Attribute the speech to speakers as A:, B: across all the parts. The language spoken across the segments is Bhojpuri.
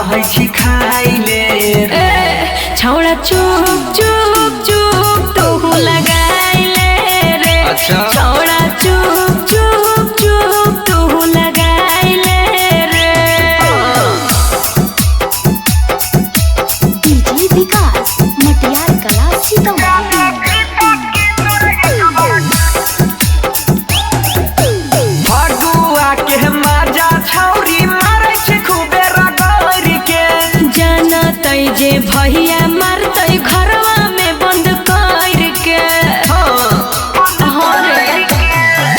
A: चाहे छी खाइले
B: छौड़ा चुप चुप चुप तू लगाइले रे।
A: अच्छा
B: छौड़ा चुप चुप चुप तू लगाइले रे।
C: डीजे विकास मटियार कला सीतामढ़ी।
A: फगुआ के माजा छौरी मारै छै खूबे रगड़ के।
B: जाना तै जे भैया मारतै घरवा में बंद कर के। हाँ रे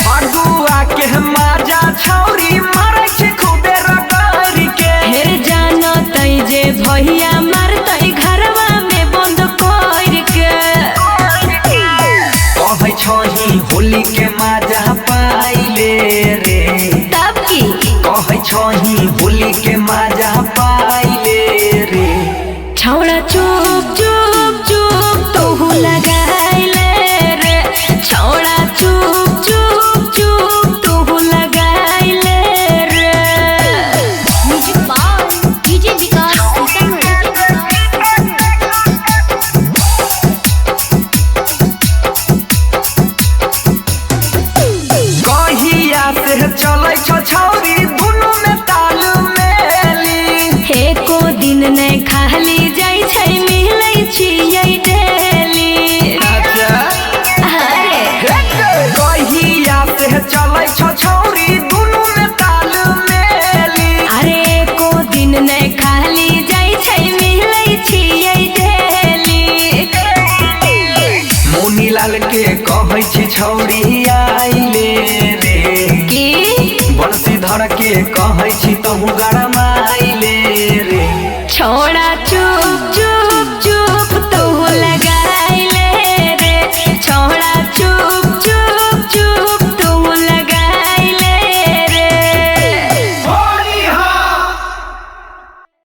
A: फगुआ के माजा छौरी मारै छै खूबे रगड़ के।
B: हेर जाना तै जे भैया मारतै घरवा में बंद कर के।
A: कहै छही होली के माजा पाइले रे।
B: तब की
A: कहै छही होली के माजा पाइले रे।
B: छौड़ा चुप चुप चुप तू लगाइले रे। छौड़ा चुप चुप चुप तू लगाइले रे।
C: म्यूजिक बाय डीजे विकास सीतामढ़ी।
A: कहिया से चलै छ छौरी दुनू में ताल मेली।
B: एको दिन नहीं खाली जाई छै मिलै छियै डेली।
A: अच्छा
B: अरे
A: कहिया से चलै छ छौरी दुनू में ताल मेली।
B: अरे एको दिन नहीं खाली जाई छै मिलै छियै डेली।
A: मोनी लाल के कहै छी छौरी आइले रे।
B: की
A: बंसी धर के कहै छी तहु गरमाइले